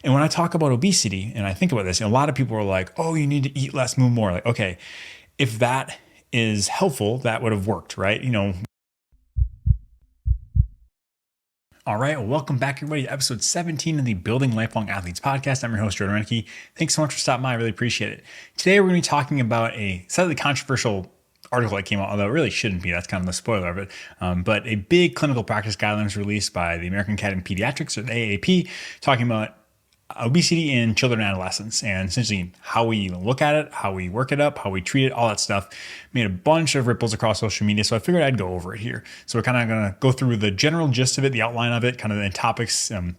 And when I talk about obesity and I think about this, a lot of people are like, oh, you need to eat less, move more. Like, okay, if that is helpful, that would have worked, right? All right, well, welcome back, everybody, to episode 17 of the Building Lifelong Athletes podcast. I'm your host, Rennicke. Thanks so much for stopping by. I really appreciate it. Today, we're going to be talking about a slightly controversial article that came out, although it really shouldn't be. That's kind of the spoiler of it. But a big clinical practice guidelines released by the American Academy of Pediatrics, or the AAP, talking about obesity in children and adolescents, and essentially how we look at it, how we work it up, how we treat it, all that stuff. Made a bunch of ripples across social media, so I figured I'd go over it here. So we're kind of going to go through the general gist of it, the outline of it, kind of the topics. I'm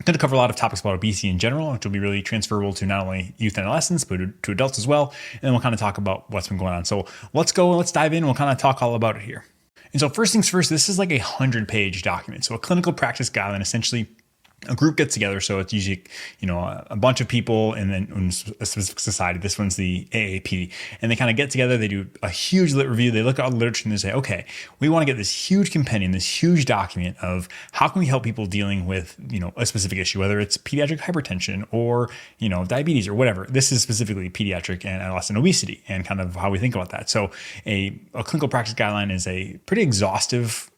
going to cover a lot of topics about obesity in general, which will be really transferable to not only youth and adolescents, but to adults as well. And then we'll kind of talk about what's been going on. So let's dive in. We'll kind of talk all about it here. And so first things first, this is like a 100-page document. So a clinical practice guideline, essentially a group gets together. So it's usually, a bunch of people and then a specific society. This one's the AAP, and they kind of get together. They do a huge lit review. They look at all the literature and they say, okay, we want to get this huge compendium, this huge document of how can we help people dealing with, a specific issue, whether it's pediatric hypertension or, diabetes or whatever. This is specifically pediatric and adolescent obesity and kind of how we think about that. So a clinical practice guideline is a pretty exhaustive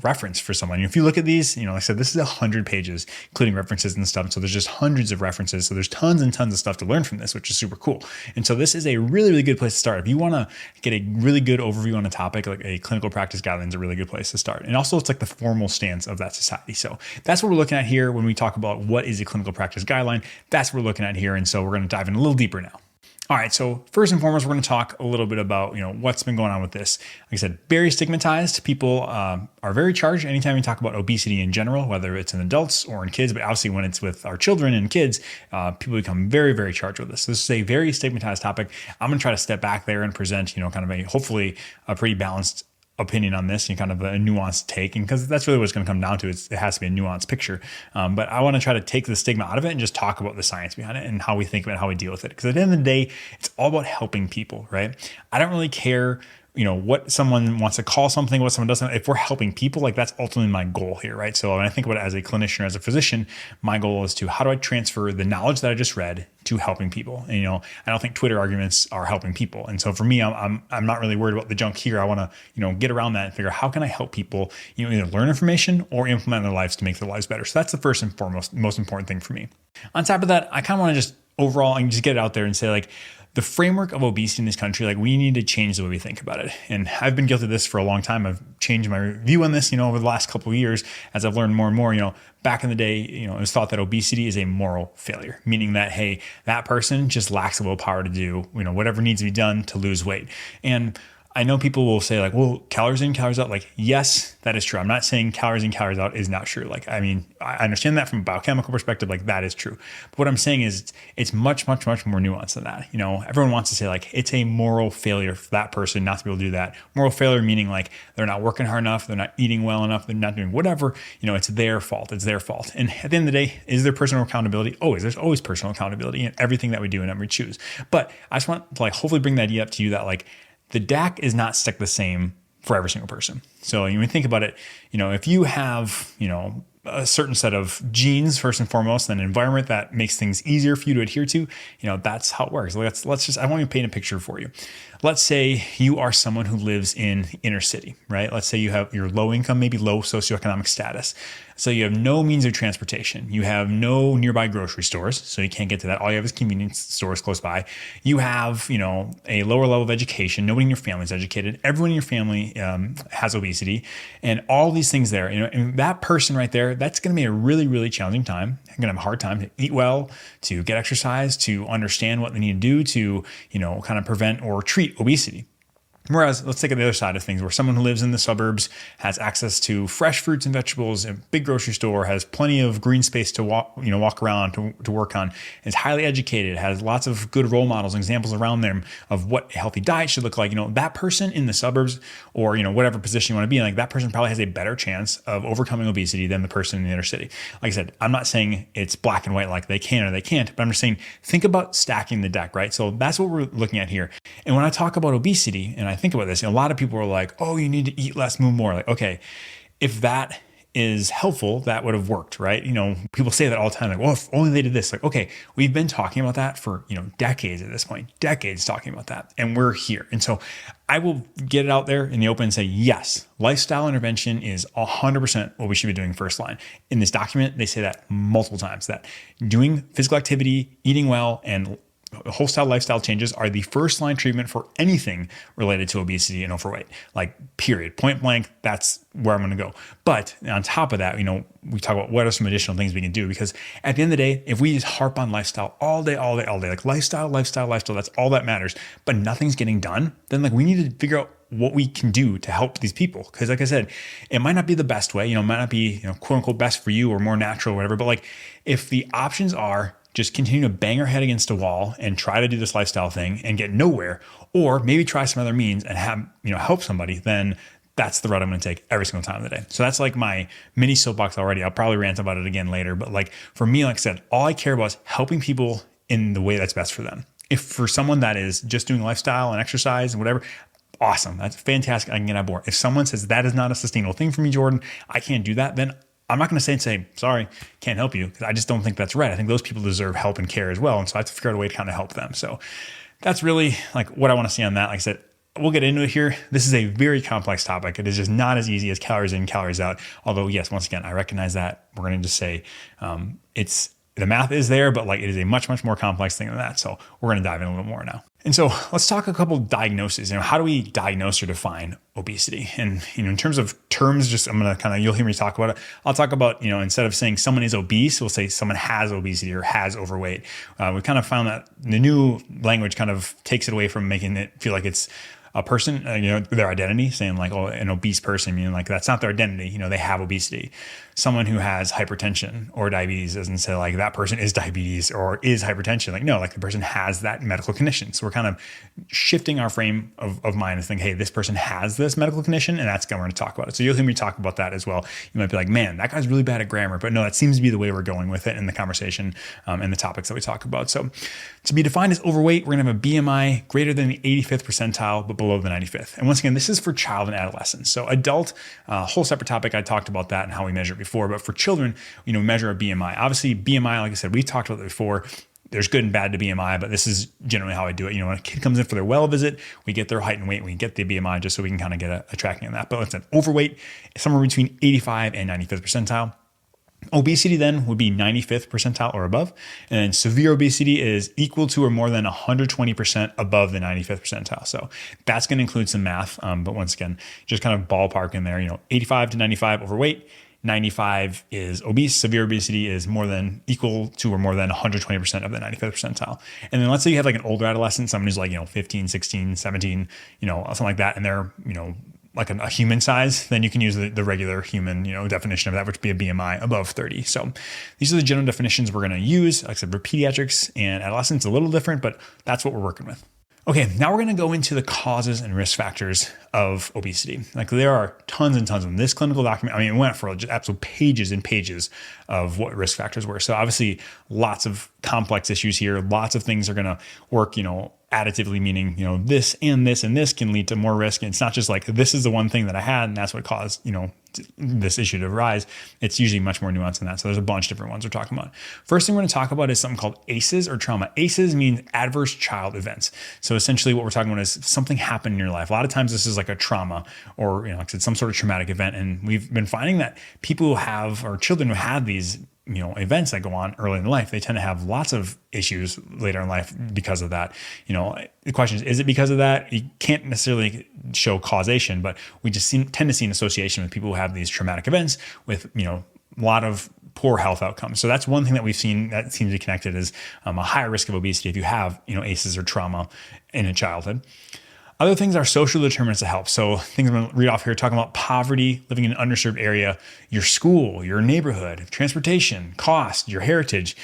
reference for someone. If you look at these, like I said, this is 100 pages, including references and stuff. So there's just hundreds of references. So there's tons and tons of stuff to learn from this, which is super cool. And so this is a really, really good place to start. If you want to get a really good overview on a topic, like a clinical practice guideline is a really good place to start. And also it's like the formal stance of that society. So that's what we're looking at here when we talk about what is a clinical practice guideline. That's what we're looking at here. And so we're going to dive in a little deeper now. All right, so first and foremost, we're going to talk a little bit about what's been going on with this. Like I said, very stigmatized. People are very charged anytime we talk about obesity in general, whether it's in adults or in kids. But obviously, when it's with our children and kids, people become very, very charged with this. So this is a very stigmatized topic. I'm going to try to step back there and present, kind of hopefully a pretty balanced opinion on this and kind of a nuanced take, and because that's really what it's going to come down to. It has to be a nuanced picture. But I want to try to take the stigma out of it and just talk about the science behind it and how we think about it, how we deal with it. Because at the end of the day, it's all about helping people, right? I don't really care what someone wants to call something, what someone doesn't. If we're helping people, like that's ultimately my goal here, right? So when I think about it as a clinician, as a physician, my goal is to how do I transfer the knowledge that I just read to helping people? And I don't think Twitter arguments are helping people. And so for me, I'm not really worried about the junk here. I want to get around that and figure out how can I help people either learn information or implement in their lives to make their lives better. So that's the first and foremost, most important thing for me. On top of that, I kind of want to just overall and just get it out there and say, like, the framework of obesity in this country, like we need to change the way we think about it. And I've been guilty of this for a long time. I've changed my view on this, over the last couple of years as I've learned more and more. Back in the day, it was thought that obesity is a moral failure, meaning that, hey, that person just lacks the willpower to do, whatever needs to be done to lose weight. And I know people will say like, well, calories in, calories out. Like, yes, that is true. I'm not saying calories in, calories out is not true. Like, I mean, I understand that from a biochemical perspective, like that is true. But what I'm saying is it's much, much, much more nuanced than that. Everyone wants to say like, it's a moral failure for that person not to be able to do that. Moral failure meaning like they're not working hard enough, they're not eating well enough, they're not doing whatever, it's their fault. It's their fault. And at the end of the day, is there personal accountability? Always. There's always personal accountability in everything that we do and that we choose. But I just want to like hopefully bring that up to you that like, the DAC is not stuck the same for every single person. So when you think about it, if you have, a certain set of genes, first and foremost, and an environment that makes things easier for you to adhere to, that's how it works. Let's just, I want to paint a picture for you. Let's say you are someone who lives in inner city, right? Let's say you're low income, maybe low socioeconomic status. So you have no means of transportation. You have no nearby grocery stores, so you can't get to that. All you have is convenience stores close by. You have, a lower level of education. Nobody in your family is educated. Everyone in your family has obesity, and all these things there. And that person right there, that's going to be a really, really challenging time. They're going to have a hard time to eat well, to get exercise, to understand what they need to do to, kind of prevent or treat obesity. Whereas let's take it the other side of things where someone who lives in the suburbs has access to fresh fruits and vegetables, a big grocery store, has plenty of green space to walk around, to work on, is highly educated, has lots of good role models and examples around them of what a healthy diet should look like. That person in the suburbs or, whatever position you want to be in, like that person probably has a better chance of overcoming obesity than the person in the inner city. Like I said, I'm not saying it's black and white, like they can or they can't, but I'm just saying, think about stacking the deck, right? So that's what we're looking at here. And when I talk about obesity and I think about this, a lot of people are like, oh, you need to eat less, move more. Like, okay, if that is helpful, that would have worked, right? People say that all the time, like, well, if only they did this. Like, okay, we've been talking about that for, decades at this point, decades talking about that. And we're here. And so I will get it out there in the open and say, yes, lifestyle intervention is 100% what we should be doing first line. In this document, they say that multiple times, that doing physical activity, eating well, and wholesale lifestyle changes are the first line treatment for anything related to obesity and overweight, like period, point blank. That's where I'm going to go. But on top of that, we talk about what are some additional things we can do, because at the end of the day, if we just harp on lifestyle all day, like lifestyle, that's all that matters, but nothing's getting done, then we need to figure out what we can do to help these people. Because like I said, it might not be the best way, it might not be, quote unquote, best for you or more natural or whatever. But if the options are just continue to bang our head against a wall and try to do this lifestyle thing and get nowhere, or maybe try some other means and have, help somebody, then that's the route I'm going to take every single time of the day. So that's my mini soapbox already. I'll probably rant about it again later. But for me, like I said, all I care about is helping people in the way that's best for them. If for someone that is just doing lifestyle and exercise and whatever, awesome. That's fantastic. I can get on board. If someone says that is not a sustainable thing for me, Jordan, I can't do that, then I'm not going to say, sorry, can't help you, because I just don't think that's right. I think those people deserve help and care as well. And so I have to figure out a way to kind of help them. So that's really what I want to see on that. Like I said, we'll get into it here. This is a very complex topic. It is just not as easy as calories in, calories out. Although, yes, once again, I recognize that. We're going to just say the math is there, but it is a much, much more complex thing than that. So we're going to dive in a little more now. And so let's talk a couple of diagnoses. How do we diagnose or define obesity? And, in terms of terms, I'm going to you'll hear me talk about it. I'll talk about, instead of saying someone is obese, we'll say someone has obesity or has overweight. We kind of found that the new language kind of takes it away from making it feel like it's a person, their identity, saying an obese person, meaning that's not their identity. They have obesity. Someone who has hypertension or diabetes doesn't say that person is diabetes or is hypertension. No, the person has that medical condition. So we're kind of shifting our frame of mind and think, hey, this person has this medical condition, and that's going to talk about it. So you'll hear me talk about that as well. You might be like, man, that guy's really bad at grammar, but no, that seems to be the way we're going with it in the conversation and the topics that we talk about. So to be defined as overweight, we're going to have a BMI greater than the 85th percentile, but below the 95th. And once again, this is for child and adolescents. So adult, whole separate topic. I talked about that and how we measure it before, but for children, we measure a BMI. Obviously, BMI, like I said, we talked about it before. There's good and bad to BMI, but this is generally how I do it. When a kid comes in for their well visit, we get their height and weight, we get the BMI just so we can kind of get a tracking on that. But let's say overweight, somewhere between 85 and 95th percentile. Obesity then would be 95th percentile or above. And then severe obesity is equal to or more than 120% above the 95th percentile. So that's going to include some math. But once again, just kind of ballpark in there, 85 to 95 overweight, 95 is obese. Severe obesity is more than equal to or more than 120% of the 95th percentile. And then let's say you have an older adolescent, someone who's 15, 16, 17, something like that. And they're, a human size, then you can use the regular human, definition of that, which would be a BMI above 30. So these are the general definitions we're going to use. Like I said, for pediatrics and adolescents, a little different, but that's what we're working with. Okay, now we're going to go into the causes and risk factors of obesity. There are tons and tons of them. This clinical document, it went for just absolute pages and pages of what risk factors were. So obviously lots of complex issues here. Lots of things are going to work, additively, meaning, this and this and this can lead to more risk. And it's not just this is the one thing that I had and that's what caused, this issue to arise. It's usually much more nuanced than that. So there's a bunch of different ones we're talking about. First thing we're going to talk about is something called ACEs or trauma. ACEs mean adverse child events. So essentially what we're talking about is something happened in your life. A lot of times this is a trauma or, like I said, some sort of traumatic event. And we've been finding that people who have, or children who have these events that go on early in life, they tend to have lots of issues later in life because of that. The question is it because of that? You can't necessarily show causation, but we just tend to see an association with people who have these traumatic events with, a lot of poor health outcomes. So that's one thing that we've seen that seems to be connected is a higher risk of obesity if you have, ACEs or trauma in a childhood. Other things are social determinants of health. So things I'm going to read off here, talking about poverty, living in an underserved area, your school, your neighborhood, transportation, cost, your heritage,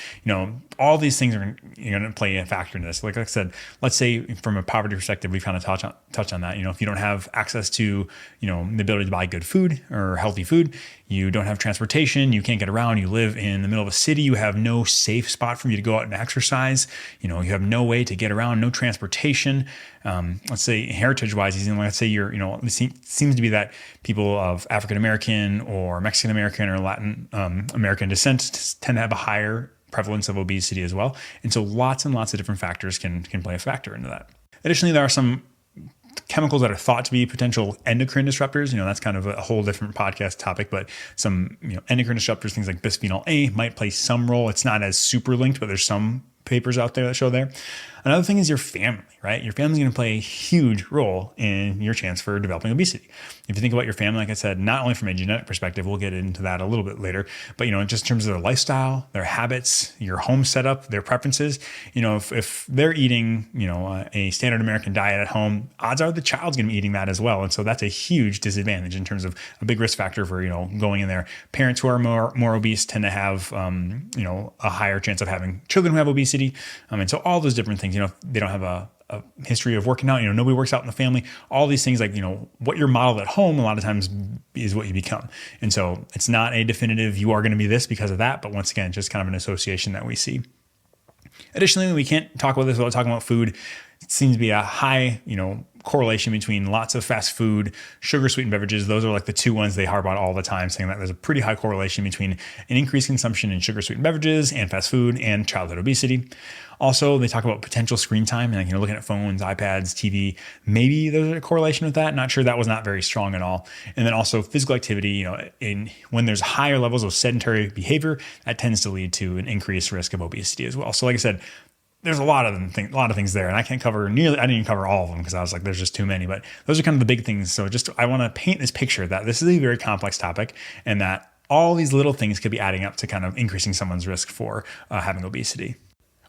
all these things are going to play a factor in this. Like I said, let's say from a poverty perspective, we've kind of touched on that. If you don't have access to, the ability to buy good food or healthy food, you don't have transportation, you can't get around, you live in the middle of a city, you have no safe spot for you to go out and exercise, you have no way to get around, no transportation. Let's say heritage-wise, let's say it seems to be that people of African American or Mexican American or Latin American descent tend to have a higher prevalence of obesity as well. And so lots and lots of different factors can play a factor into that. Additionally, there are some chemicals that are thought to be potential endocrine disruptors. That's kind of a whole different podcast topic, but some endocrine disruptors, things like bisphenol A might play some role. It's not as super linked, but there's some papers out there that show there. Another thing is your family, right? Your family's going to play a huge role in your chance for developing obesity. If you think about your family, like I said, not only from a genetic perspective, we'll get into that a little bit later, but just in terms of their lifestyle, their habits, your home setup, their preferences, if they're eating, a standard American diet at home, odds are the child's going to be eating that as well. And so that's a huge disadvantage in terms of a big risk factor for, going in there. Parents who are more obese tend to have, a higher chance of having children who have obesity. And so all those different things, if they don't have a history of working out, nobody works out in the family, all these things like, what you're modeled at home, a lot of times is what you become. And so it's not a definitive, you are going to be this because of that. But once again, just kind of an association that we see. Additionally, we can't talk about this without talking about food. It seems to be a high, correlation between lots of fast food, sugar sweetened beverages. Those are like the two ones they harp on all the time, saying that there's a pretty high correlation between an increased consumption in sugar sweetened beverages and fast food and childhood obesity. Also, they talk about potential screen time and looking at phones, iPads, TV. Maybe there's a correlation with that. Not sure. That was not very strong at all. And then also physical activity, when there's higher levels of sedentary behavior, that tends to lead to an increased risk of obesity as well. So like I said, there's a lot of things there, and I can't cover I didn't even cover all of them because I was like, there's just too many, but those are kind of the big things. So I want to paint this picture that this is a very complex topic and that all these little things could be adding up to kind of increasing someone's risk for having obesity.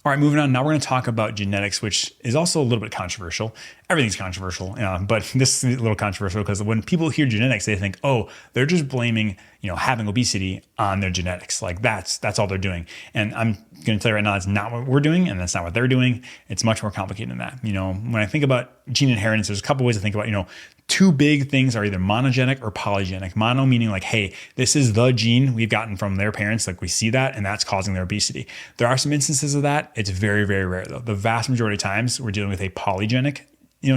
All right, moving on. Now we're going to talk about genetics, which is also a little bit controversial. Everything's controversial, but this is a little controversial because when people hear genetics, they think, oh, they're just blaming, having obesity on their genetics. Like that's all they're doing. And I'm going to tell you right now, that's not what we're doing, and that's not what they're doing. It's much more complicated than that. When I think about gene inheritance, there's a couple ways to think about, two big things are either monogenic or polygenic. Mono meaning like, hey, this is the gene we've gotten from their parents. Like we see that and that's causing their obesity. There are some instances of that. It's very, very rare though. The vast majority of times we're dealing with a polygenic,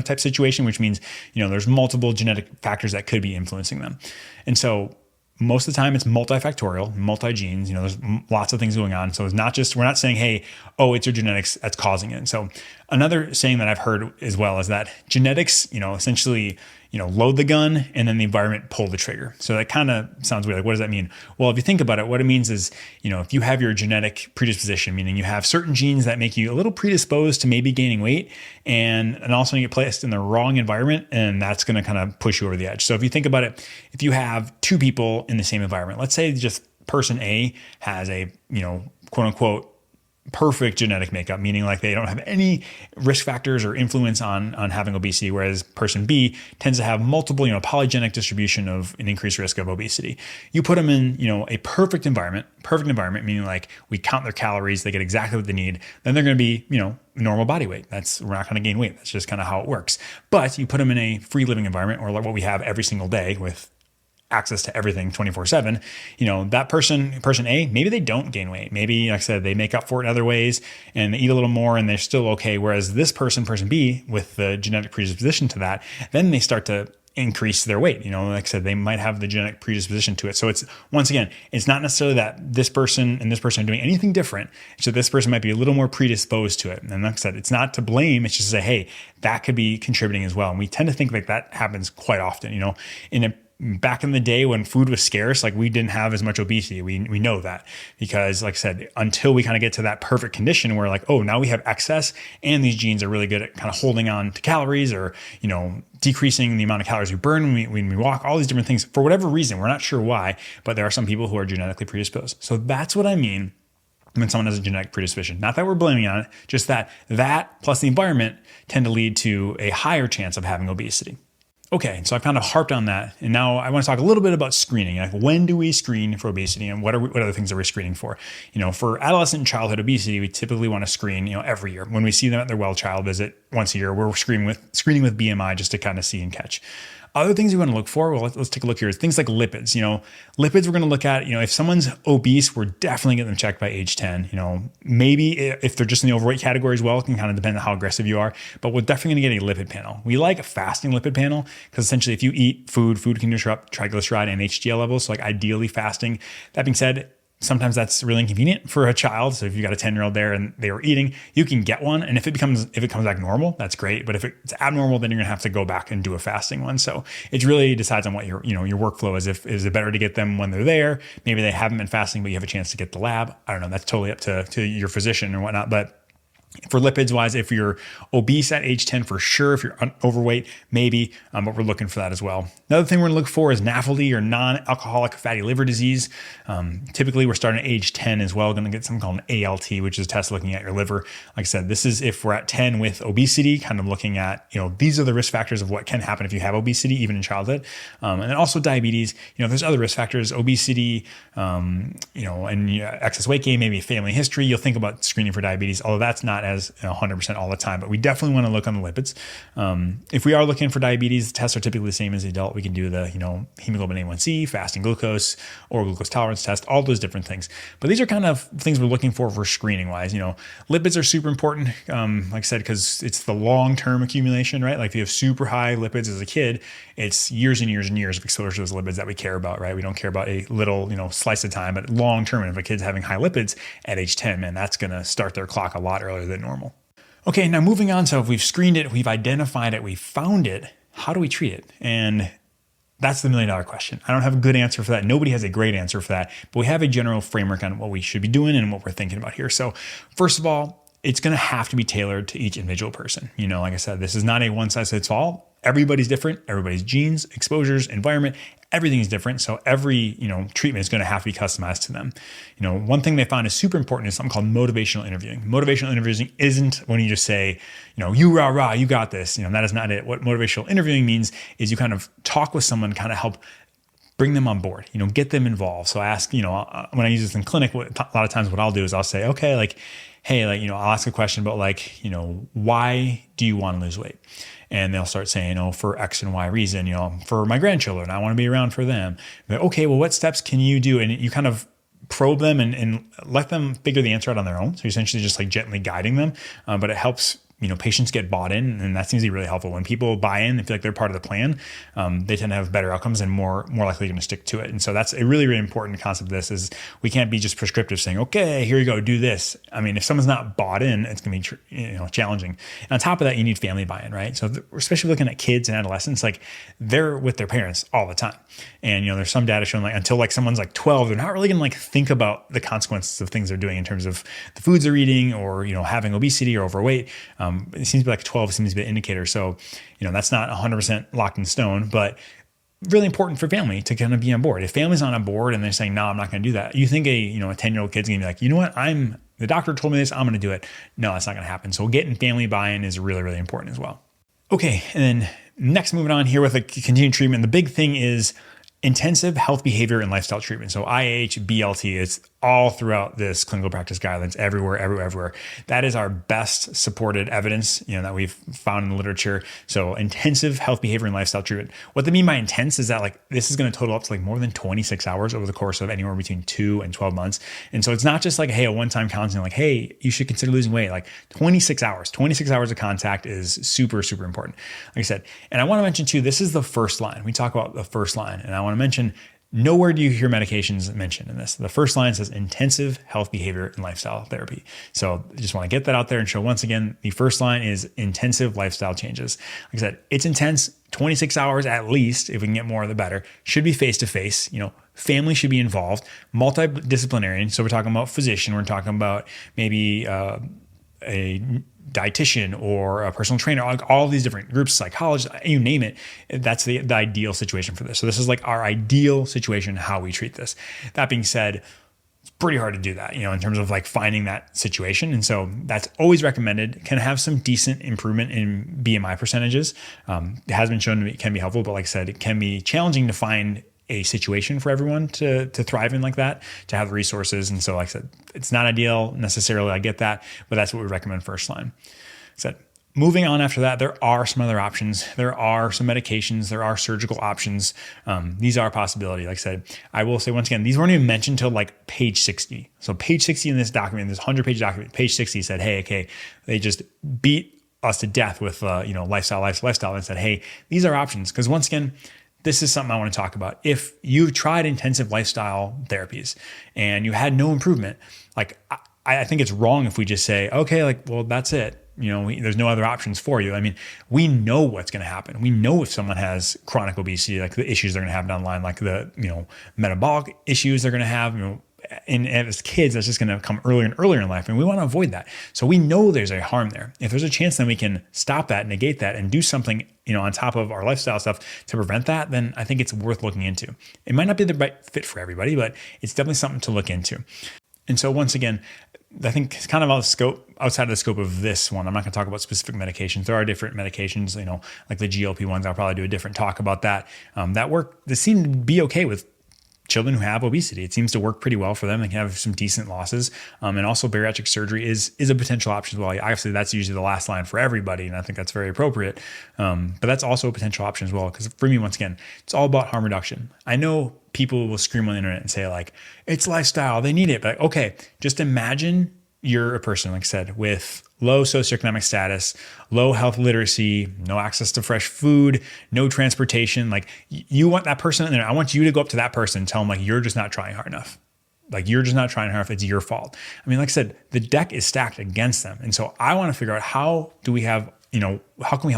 type situation, which means, there's multiple genetic factors that could be influencing them. And so most of the time it's multifactorial, multi-genes, there's lots of things going on. So it's not just, we're not saying, hey, oh, it's your genetics that's causing it. And so another saying that I've heard as well is that genetics, essentially, load the gun and then the environment pull the trigger. So that kind of sounds weird. Like, what does that mean? Well, if you think about it, what it means is, if you have your genetic predisposition, meaning you have certain genes that make you a little predisposed to maybe gaining weight, and also you get placed in the wrong environment, and that's going to kind of push you over the edge. So if you think about it, if you have two people in the same environment, let's say just person A has a, quote unquote, perfect genetic makeup, meaning like they don't have any risk factors or influence on having obesity, whereas person B tends to have multiple, polygenic distribution of an increased risk of obesity. You put them in, a perfect environment, meaning like we count their calories, they get exactly what they need, then they're going to be, normal body weight. We're not going to gain weight. That's just kind of how it works. But you put them in a free living environment, or like what we have every single day with access to everything 24/7, that person A, maybe they don't gain weight. Maybe, like I said, they make up for it in other ways and they eat a little more and they're still okay. Whereas this person B, with the genetic predisposition to that, then they start to increase their weight. Like I said, they might have the genetic predisposition to it. So it's, once again, it's not necessarily that this person and this person are doing anything different. So this person might be a little more predisposed to it. And like I said, it's not to blame. It's just to say, hey, that could be contributing as well. And we tend to think like that happens quite often, back in the day when food was scarce, like we didn't have as much obesity. We know that because, like I said, until we kind of get to that perfect condition where like, oh, now we have excess and these genes are really good at kind of holding on to calories or, decreasing the amount of calories we burn when we walk, all these different things for whatever reason. We're not sure why, but there are some people who are genetically predisposed. So that's what I mean when someone has a genetic predisposition. Not that we're blaming on it, just that plus the environment tend to lead to a higher chance of having obesity. Okay, so I've kind of harped on that. And now I want to talk a little bit about screening. Like, when do we screen for obesity and what other things are we screening for? For adolescent and childhood obesity, we typically want to screen, every year. When we see them at their well child visit once a year, we're screening with BMI just to kind of see and catch. Other things we want to look for, well, let's take a look here. Things like lipids. Lipids we're going to look at, if someone's obese, we're definitely getting them checked by age 10. Maybe if they're just in the overweight category as well, it can kind of depend on how aggressive you are, but we're definitely going to get a lipid panel. We like a fasting lipid panel because essentially if you eat food can disrupt triglyceride and HDL levels. So like ideally fasting. That being said, sometimes that's really inconvenient for a child. So if you got a 10-year-old there and they were eating, you can get one. And if it comes back normal, that's great. But if it's abnormal, then you're gonna have to go back and do a fasting one. So it really decides on what your workflow is. Is it better to get them when they're there? Maybe they haven't been fasting, but you have a chance to get the lab. I don't know. That's totally up to your physician or whatnot. But for lipids wise, if you're obese at age 10, for sure. If you're overweight, maybe, but we're looking for that as well. Another thing we're gonna look for is NAFLD or non-alcoholic fatty liver disease. Typically we're starting at age 10 as well. Gonna get something called an ALT, which is a test looking at your liver. Like I said, this is if we're at 10 with obesity, kind of looking at, these are the risk factors of what can happen if you have obesity, even in childhood. And then also diabetes, there's other risk factors, obesity, and excess weight gain, maybe family history. You'll think about screening for diabetes, although that's not as 100% all the time, but we definitely want to look on the lipids. If we are looking for diabetes, the tests are typically the same as the adult. We can do the, hemoglobin A1C, fasting glucose, or glucose tolerance test, all those different things. But these are kind of things we're looking for screening wise. Lipids are super important, like I said, because it's the long-term accumulation, right? Like if you have super high lipids as a kid, it's years and years and years of exposure to those lipids that we care about, right? We don't care about a little, slice of time, but long-term. And if a kid's having high lipids at age 10, man, that's going to start their clock a lot earlier than normal. Okay, now moving on. So if we've screened it, we've identified it, we found it, how do we treat it? And that's the $1 million question. I don't have a good answer for that. Nobody has a great answer for that, but we have a general framework on what we should be doing and what we're thinking about here. So first of all, it's going to have to be tailored to each individual person. Like I said, this is not a one size fits all. Everybody's different. Everybody's genes, exposures, environment, everything is different. So every, treatment is going to have to be customized to them. One thing they found is super important is something called motivational interviewing. Motivational interviewing isn't when you just say, you rah, rah, you got this. That is not it. What motivational interviewing means is you kind of talk with someone, kind of help bring them on board, get them involved. So I ask, when I use this in clinic, a lot of times what I'll do is I'll say, okay, hey, I'll ask a question about why do you want to lose weight? And they'll start saying, for X and Y reason, for my grandchildren, I want to be around for them. Like, okay, well, what steps can you do? And you kind of probe them and let them figure the answer out on their own. So you're essentially just gently guiding them, but it helps patients get bought in, and that seems to be really helpful. When people buy in, they feel like they're part of the plan. They tend to have better outcomes and more likely going to stick to it. And so that's a really, really important concept of this is we can't be just prescriptive saying, okay, here you go, do this. I mean, if someone's not bought in, it's going to be challenging. And on top of that, you need family buy-in, right? So especially looking at kids and adolescents, they're with their parents all the time. And there's some data showing until someone's 12, they're not really going to think about the consequences of things they're doing in terms of the foods they're eating or having obesity or overweight. It seems to be 12 seems to be an indicator. So, that's not 100% locked in stone, but really important for family to kind of be on board. If family's not on board and they're saying, no, I'm not going to do that. You think a 10-year-old kid's going to be like, you know what? The doctor told me this, I'm going to do it. No, that's not going to happen. So getting family buy-in is really, really important as well. Okay. And then next, moving on here with a continued treatment. The big thing is intensive health behavior and lifestyle treatment. So IH, BLT, it's all throughout this clinical practice guidelines, everywhere. That is our best supported evidence, that we've found in the literature. So intensive health behavior and lifestyle treatment. What they mean by intense is that this is going to total up to more than 26 hours over the course of anywhere between 2 and 12 months. And so it's not just hey, a one-time counseling, hey, you should consider losing weight. 26 hours of contact is super, super important. Like I said, and I want to mention too, this is the first line. We talk about the first line, and I want to mention nowhere do you hear medications mentioned in this. The first line says intensive health behavior and lifestyle therapy. So I just want to get that out there and show once again, the first line is intensive lifestyle changes. Like I said, it's intense, 26 hours at least. If we can get more, the better. Should be face-to-face, family should be involved, multidisciplinary. So we're talking about physician, we're talking about maybe a dietitian or a personal trainer, all these different groups, psychologists, you name it. That's the ideal situation for this. So this is our ideal situation, how we treat this. That being said, it's pretty hard to do that, in terms of finding that situation. And so that's always recommended. Can have some decent improvement in BMI percentages. It has been shown it can be helpful, but like I said, it can be challenging to find a situation for everyone to thrive in like that, to have the resources. And so like I said, it's not ideal necessarily. I get that, but that's what we recommend first line. I said, moving on after that, there are some other options. There are some medications. There are surgical options. These are a possibility. Like I said, I will say once again, these weren't even mentioned till like page 60. So page 60 in this document, this 100-page document, page 60 said, hey, okay, they just beat us to death with, lifestyle, and said, hey, these are options. Because once again, this is something I want to talk about. If you've tried intensive lifestyle therapies and you had no improvement, like I think it's wrong if we just say, okay, like, well, that's it. There's no other options for you. I mean, we know what's going to happen. We know if someone has chronic obesity, like the issues they're going to have down the line, like the, metabolic issues they're going to have, and as kids, that's just going to come earlier and earlier in life. And we want to avoid that. So we know there's a harm there. If there's a chance that we can stop that, negate that, and do something, on top of our lifestyle stuff to prevent that, then I think it's worth looking into. It might not be the right fit for everybody, but it's definitely something to look into. And so once again, I think it's kind of outside of the scope of this one. I'm not going to talk about specific medications. There are different medications, like the GLP ones. I'll probably do a different talk about that. That seem to be okay with children who have obesity. It seems to work pretty well for them. They can have some decent losses. And also bariatric surgery is a potential option as well. Obviously, that's usually the last line for everybody, and I think that's very appropriate. But that's also a potential option as well. Because for me, once again, it's all about harm reduction. I know people will scream on the internet and say like, it's lifestyle, they need it. But okay, just imagine you're a person, like I said, with low socioeconomic status, low health literacy, no access to fresh food, no transportation. Like you want that person in there. I want you to go up to that person and tell them like, you're just not trying hard enough. Like you're just not trying hard enough. It's your fault. I mean, like I said, the deck is stacked against them. And so I want to figure out how can we help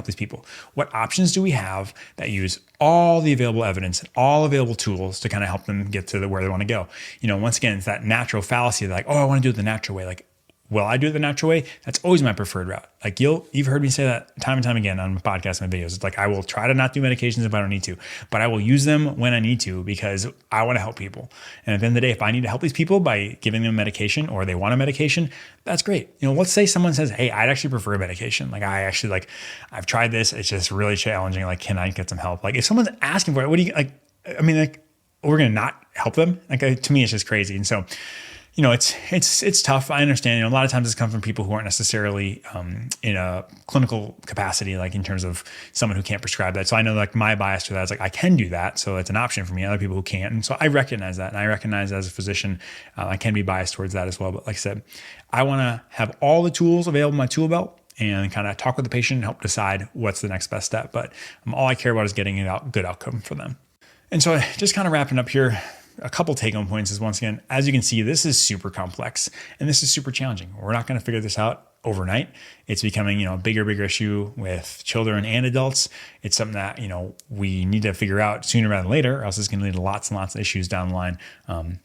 these people? What options do we have that use all the available evidence and all available tools to kind of help them get to where they want to go? Once again, it's that natural fallacy. Like, oh, I want to do it the natural way. Like, will I do it the natural way? That's always my preferred route. Like you've heard me say that time and time again on my podcast and my videos. It's like, I will try to not do medications if I don't need to, but I will use them when I need to because I want to help people. And at the end of the day, if I need to help these people by giving them medication or they want a medication, that's great. Let's say someone says, hey, I'd actually prefer a medication. Like I've tried this. It's just really challenging. Like, can I get some help? Like if someone's asking for it, what do you like? I mean, like we're going to not help them. Like to me, it's just crazy. And so, it's tough. I understand, a lot of times this comes from people who aren't necessarily in a clinical capacity, like in terms of someone who can't prescribe that. So I know like my bias to that is like, I can do that. So it's an option for me, other people who can't. And so I recognize that. And I recognize as a physician, I can be biased towards that as well. But like I said, I want to have all the tools available in my tool belt and kind of talk with the patient and help decide what's the next best step. But all I care about is getting a good outcome for them. And so just kind of wrapping up here, a couple take-home points is once again, as you can see, this is super complex and this is super challenging. We're not going to figure this out overnight. It's becoming, a bigger issue with children and adults. It's something that, we need to figure out sooner rather than later, or else it's going to lead to lots and lots of issues down the line.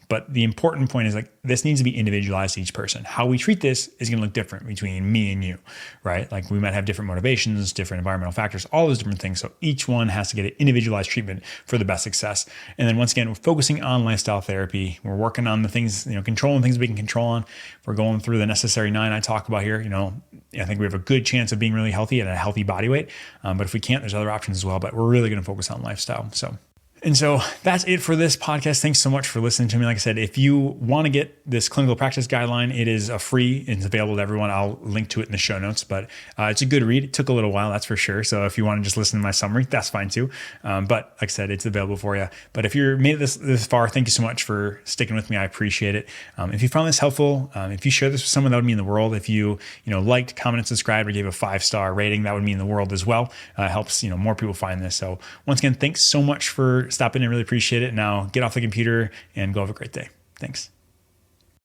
But the important point is like, this needs to be individualized to each person. How we treat this is going to look different between me and you, right? Like we might have different motivations, different environmental factors, all those different things. So each one has to get an individualized treatment for the best success. And then once again, we're focusing on lifestyle therapy. We're working on the things, controlling things we can control on. We're going through the necessary 9 I talk about here. I think we have a good chance of being really healthy at a healthy body weight. But if we can't, there's other options as well. But we're really going to focus on lifestyle. And so that's it for this podcast. Thanks so much for listening to me. Like I said, if you want to get this clinical practice guideline, it is free. It's available to everyone. I'll link to it in the show notes, but it's a good read. It took a little while, that's for sure. So if you want to just listen to my summary, that's fine too. But like I said, it's available for you. But if you're made it this far, thank you so much for sticking with me. I appreciate it. If you found this helpful, if you share this with someone, that would mean the world. If you, liked, commented, subscribed, or gave a 5-star rating, that would mean the world as well. Helps, more people find this. So once again, thanks so much for stopping in. I really appreciate it. Now get off the computer and go have a great day. Thanks.